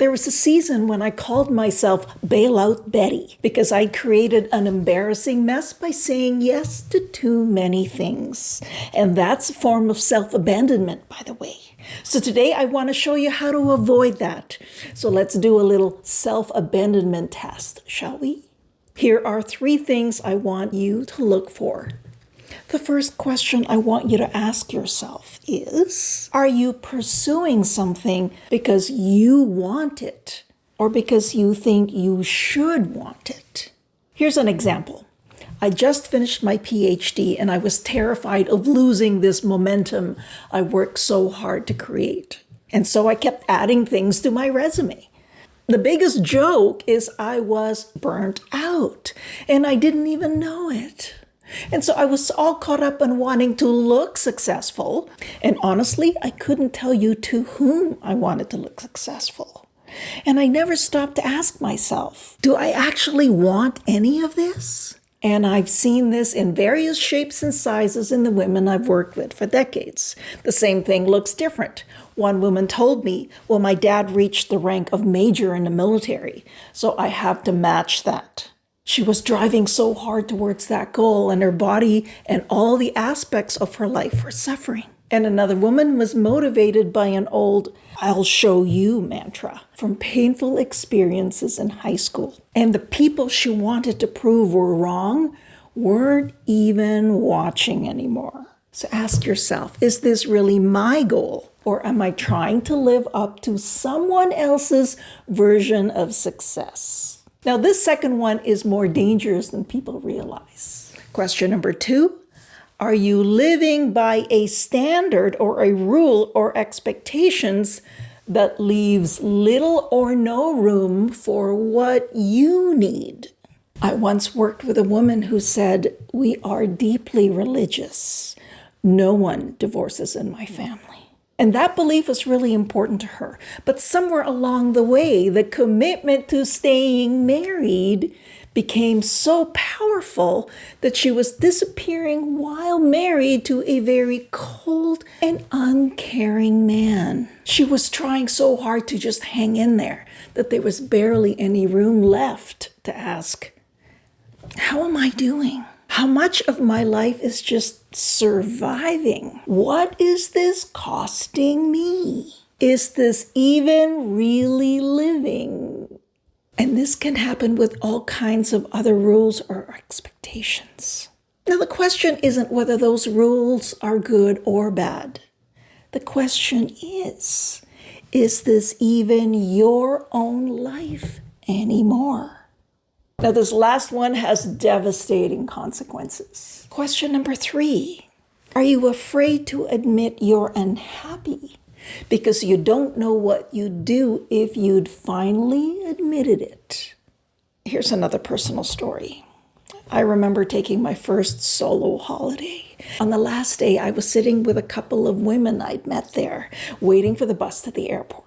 There was a season when I called myself Bailout Betty because I created an embarrassing mess by saying yes to too many things. And that's a form of self-abandonment, by the way. So today I want to show you how to avoid that. So let's do a little self-abandonment test, shall we? Here are 3 things I want you to look for. The first question I want you to ask yourself is, are you pursuing something because you want it or because you think you should want it? Here's an example. I just finished my PhD and I was terrified of losing this momentum I worked so hard to create. And so I kept adding things to my resume. The biggest joke is I was burnt out and I didn't even know it. And so I was all caught up on wanting to look successful. And honestly, I couldn't tell you to whom I wanted to look successful. And I never stopped to ask myself, do I actually want any of this? And I've seen this in various shapes and sizes in the women I've worked with for decades. The same thing looks different. One woman told me, well, my dad reached the rank of major in the military, so I have to match that. She was driving so hard towards that goal, and her body and all the aspects of her life were suffering. And another woman was motivated by an old "I'll show you" mantra from painful experiences in high school. And the people she wanted to prove were wrong weren't even watching anymore. So ask yourself, is this really my goal? Or am I trying to live up to someone else's version of success? Now, this second one is more dangerous than people realize. Question number 2, are you living by a standard or a rule or expectations that leaves little or no room for what you need? I once worked with a woman who said, "We are deeply religious. No one divorces in my family." And that belief was really important to her. But somewhere along the way, the commitment to staying married became so powerful that she was disappearing while married to a very cold and uncaring man. She was trying so hard to just hang in there that there was barely any room left to ask, how am I doing? How much of my life is just surviving? What is this costing me? Is this even really living? And this can happen with all kinds of other rules or expectations. Now, the question isn't whether those rules are good or bad. The question is this even your own life anymore? Now, this last one has devastating consequences. Question number 3, are you afraid to admit you're unhappy because you don't know what you'd do if you'd finally admitted it? Here's another personal story. I remember taking my first solo holiday. On the last day, I was sitting with a couple of women I'd met there, waiting for the bus to the airport.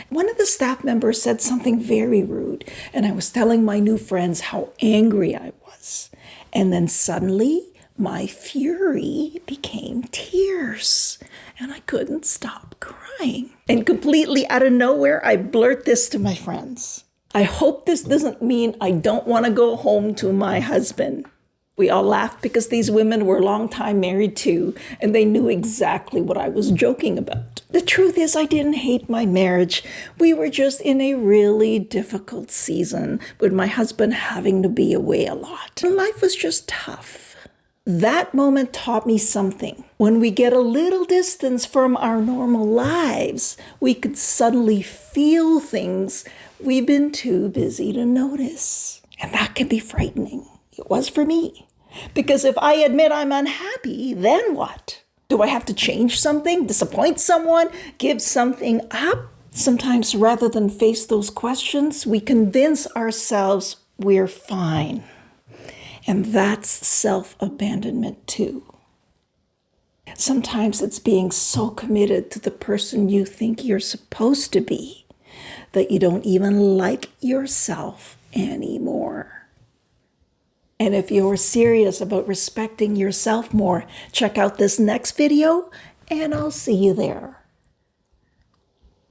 One of the staff members said something very rude, and I was telling my new friends how angry I was. And then suddenly, my fury became tears, and I couldn't stop crying. And completely out of nowhere, I blurt this to my friends. I hope this doesn't mean I don't want to go home to my husband. We all laughed because these women were long time married too, and they knew exactly what I was joking about. The truth is, I didn't hate my marriage. We were just in a really difficult season with my husband having to be away a lot. And life was just tough. That moment taught me something. When we get a little distance from our normal lives, we could suddenly feel things we've been too busy to notice. And that can be frightening. It was for me. Because if I admit I'm unhappy, then what? Do I have to change something, disappoint someone, give something up? Sometimes rather than face those questions, we convince ourselves we're fine. And that's self-abandonment too. Sometimes it's being so committed to the person you think you're supposed to be that you don't even like yourself anymore. And if you're serious about respecting yourself more, check out this next video, and I'll see you there.